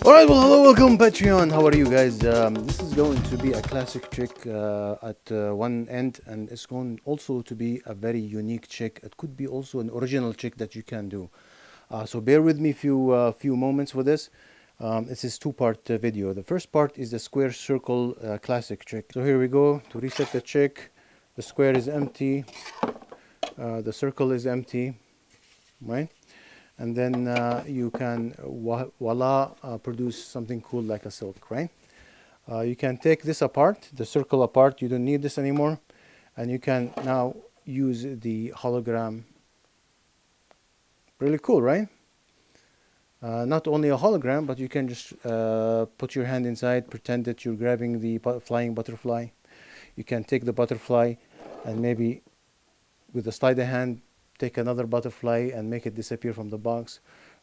Alright, well, hello, welcome Patreon. How are you guys? This is going to be a classic trick at one end, and it's going also to be a very unique trick. It could be also an original trick that you can do. So bear with me few moments for this. This is two-part video. The first part is the square circle classic trick. So here we go. To reset the trick, the square is empty, the circle is empty, right? And then you can voila produce something cool like a silk, right? You can take this apart, the circle apart. You don't need this anymore, and you can now use the hologram. Really cool, right? Not only a hologram, but you can just put your hand inside, pretend that you're grabbing the flying butterfly. You can take the butterfly and maybe with a sleight of hand take another butterfly and make it disappear from the box.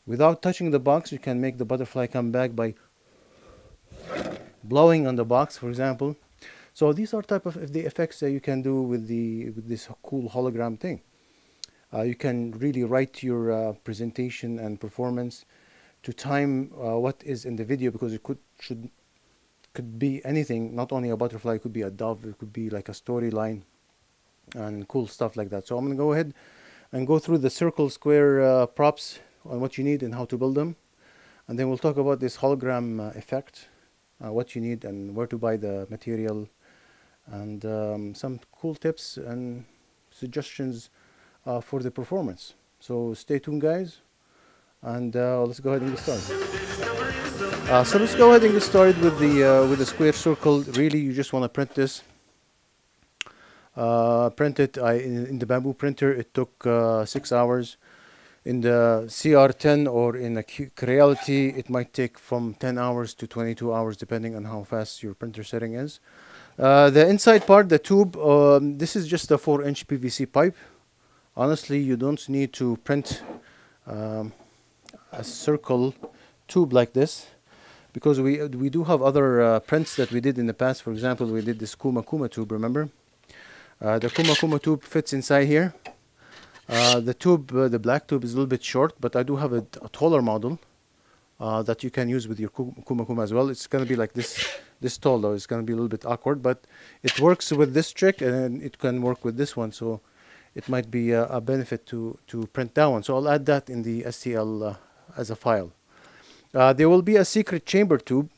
Without touching the box, you can make the butterfly come back by blowing on the box, for example. So these are type of the effects that you can do with this cool hologram thing. You can really write your presentation and performance to time what is in the video, because it could be anything, not only a butterfly. It could be a dove, it could be like a storyline and cool stuff like that. So I'm going to go ahead and go through the circle square props on what you need and how to build them, and then we'll talk about this hologram effect, what you need and where to buy the material, and some cool tips and suggestions for the performance. So stay tuned, guys, and let's go ahead and get started. So let's go ahead and get started with the square circle. Really, you just want to print this. Print it in the bamboo printer. It took 6 hours. In the CR10 or in a Creality, it might take from 10 hours to 22 hours depending on how fast your printer setting is. The inside part, the tube, this is just a 4-inch PVC pipe. Honestly, you don't need to print a circle tube like this, because we do have other prints that we did in the past. For example, we did this Kuma tube, remember? The Kuma tube fits inside here. The tube, the black tube, is a little bit short, but I do have a taller model that you can use with your Kuma as well. It's going to be like this tall, though. It's going to be a little bit awkward, but it works with this trick, and it can work with this one. So it might be a benefit to print that one. So I'll add that in the STL as a file. There will be a secret chamber tube,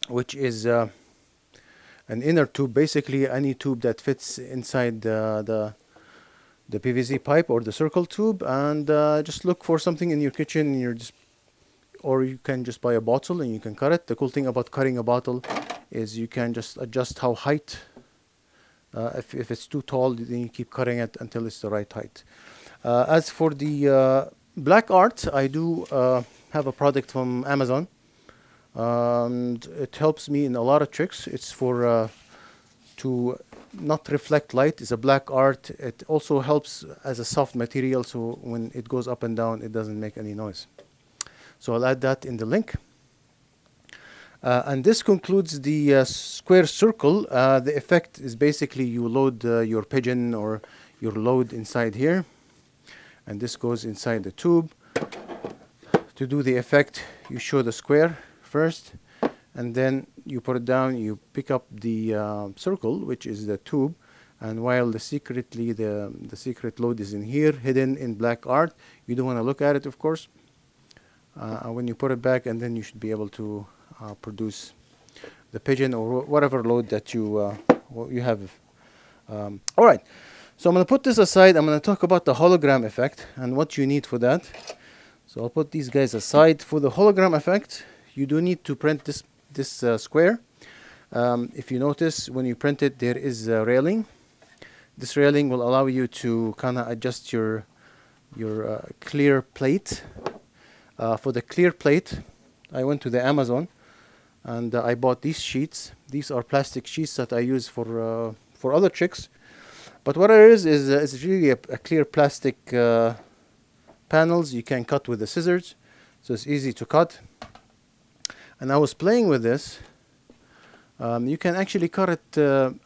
which is an inner tube, basically any tube that fits inside the PVC pipe or the circle tube, and just look for something in your kitchen. Or you can just buy a bottle and you can cut it. The cool thing about cutting a bottle is you can just adjust how height. If it's too tall, then you keep cutting it until it's the right height. As for the black art, I do have a product from Amazon. And it helps me in a lot of tricks. It's for to not reflect light. It's a black art. It also helps as a soft material, so when it goes up and down, it doesn't make any noise. So I'll add that in the link. And this concludes the square circle. The effect is basically you load your pigeon or your load inside here, and this goes inside the tube. To do the effect, you show the square first, and then you put it down. You pick up the circle, which is the tube, and while the secret load is in here, hidden in black art, you don't want to look at it, of course. When you put it back, and then you should be able to produce the pigeon or whatever load that you have. All right, so I'm going to put this aside. I'm going to talk about the hologram effect and what you need for that. So I'll put these guys aside. For the hologram effect, you do need to print this square. If you notice, when you print it, there is a railing. This railing will allow you to kind of adjust your clear plate. For the clear plate, I went to the Amazon and I bought these sheets. These are plastic sheets that I use for other tricks. But what it is it's really a clear plastic panels. You can cut with the scissors, so it's easy to cut. And I was playing with this. You can actually cut it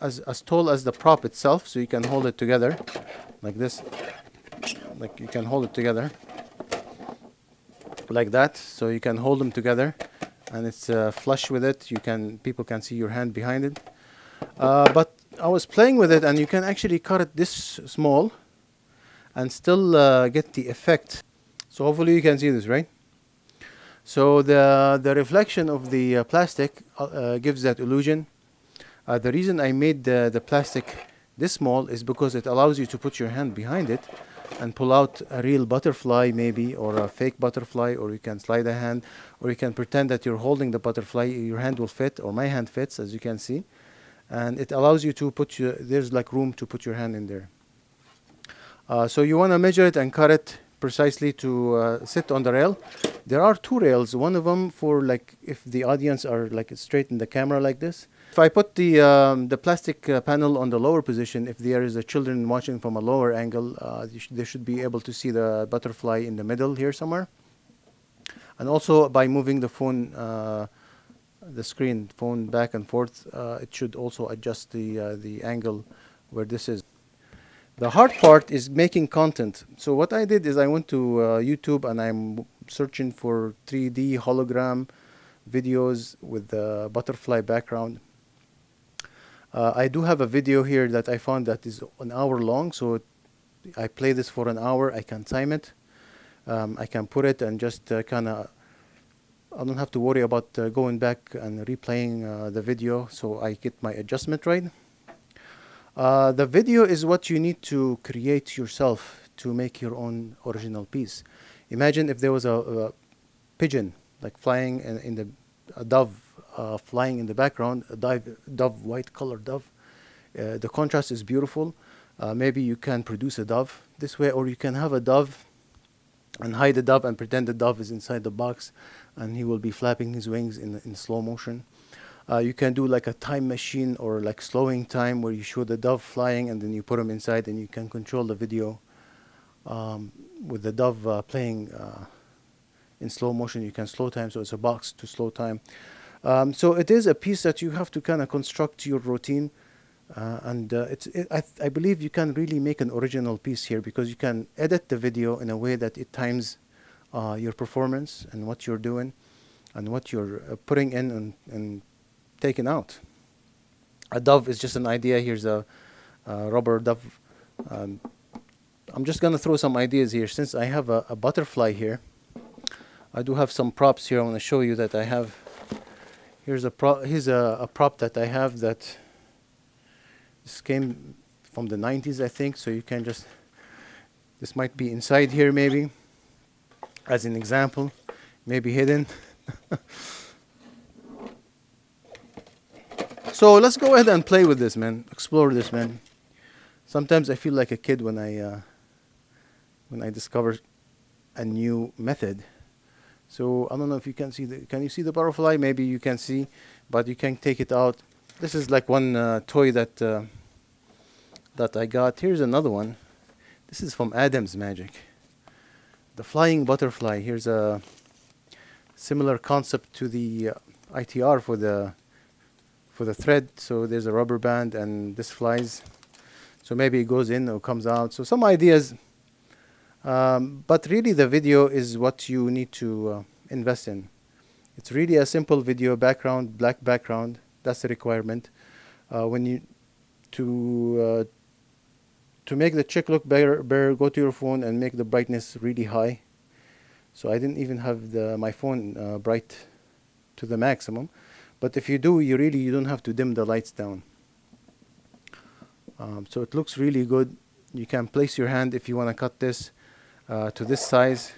as tall as the prop itself, so you can hold it together like this. Like you can hold it together like that, so you can hold them together, and it's flush with it. People can see your hand behind it. But I was playing with it, and you can actually cut it this small and still get the effect. So hopefully you can see this, right? So the reflection of the plastic gives that illusion. The reason I made the plastic this small is because it allows you to put your hand behind it and pull out a real butterfly maybe, or a fake butterfly, or you can slide a hand, or you can pretend that you're holding the butterfly. Your hand will fit, or my hand fits, as you can see. And it allows you to there's like room to put your hand in there. So you want to measure it and cut it precisely to sit on the rail. There are two rails, one of them for like if the audience are like straight in the camera like this. If I put the plastic panel on the lower position, if there is a children watching from a lower angle, they should be able to see the butterfly in the middle here somewhere. And also by moving the phone, the screen phone back and forth, it should also adjust the angle where this is. The hard part is making content. So what I did is I went to YouTube and I'm searching for 3D hologram videos with the butterfly background. I do have a video here that I found that is an hour long. So I play this for an hour. I can time it. I can put it and just kind of, I don't have to worry about going back and replaying the video, so I get my adjustment right. The video is what you need to create yourself to make your own original piece. Imagine if there was a pigeon like flying a dove flying in the background, a dove, white colored dove. The contrast is beautiful. Maybe you can produce a dove this way, or you can have a dove and hide the dove and pretend the dove is inside the box and he will be flapping his wings in slow motion. You can do like a time machine or like slowing time where you show the dove flying and then you put him inside, and you can control the video with the dove playing in slow motion. You can slow time, so it's a box to slow time. So it is a piece that you have to kind of construct your routine. I believe you can really make an original piece here because you can edit the video in a way that it times your performance and what you're doing and what you're putting in and taking out. A dove is just an idea. Here's a rubber dove. I'm just gonna throw some ideas here. Since I have a butterfly here, I do have some props here. I want to show you that I have. Here's a prop that I have that this came from the 90s, I think. So you can just, this might be inside here maybe, as an example, maybe hidden. So let's go ahead and play with this, man. Explore this, man. Sometimes I feel like a kid when I discover a new method. So I don't know if you can see can you see the butterfly? Maybe you can see, but you can take it out. This is like one toy that I got. Here's another one. This is from Adam's Magic. The flying butterfly. Here's a similar concept to the ITR for the thread. So there's a rubber band and this flies. So maybe it goes in or comes out. So some ideas. But really the video is what you need to invest in. It's really a simple video background, black background. That's the requirement. When you to make the chick look better, go to your phone and make the brightness really high. So I didn't even have my phone bright to the maximum. But if you do, you don't have to dim the lights down. So it looks really good. You can place your hand if you want to cut this to this size.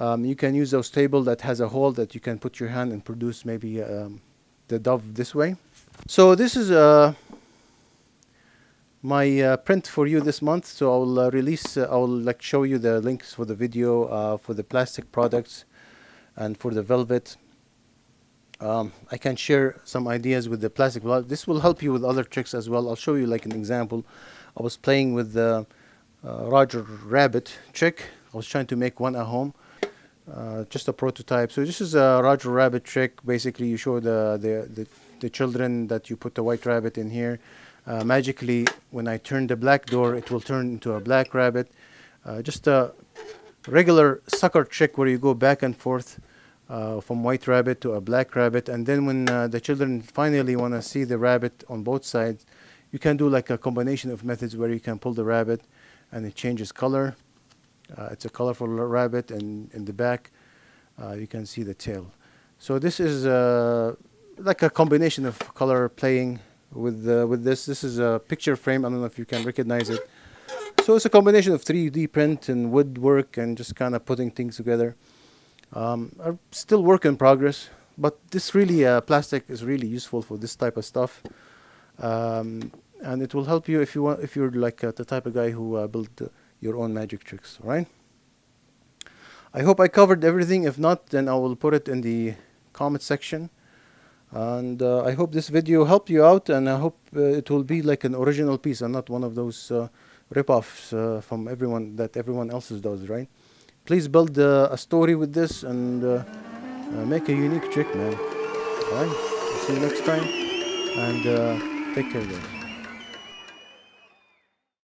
You can use those table that has a hole that you can put your hand and produce maybe the dove this way. So this is my print for you this month. So I will show you the links for the video for the plastic products and for the velvet. I can share some ideas with the plastic. This will help you with other tricks as well. I'll show you like an example. I was playing with the Roger Rabbit trick. I was trying to make one at home, just a prototype. So this is a Roger Rabbit trick. Basically, you show the children that you put the white rabbit in here. Magically, when I turn the black door, it will turn into a black rabbit. Just a regular sucker trick where you go back and forth from white rabbit to a black rabbit, and then when the children finally want to see the rabbit on both sides, you can do like a combination of methods where you can pull the rabbit and it changes color. It's a colorful rabbit, and in the back you can see the tail. So this is like a combination of color playing with this. This is a picture frame. I don't know if you can recognize it. So it's a combination of 3D print and woodwork and just kind of putting things together. Still work in progress, but this really plastic is really useful for this type of stuff, and it will help you if you want, if you're like the type of guy who build your own magic tricks. All right. I hope I covered everything. If not, then I will put it in the comment section. And I hope this video helped you out, and I hope it will be like an original piece and not one of those rip-offs from everyone else's does, right? Please build a story with this and make a unique trick, man. All right. See you next time, and take care, guys.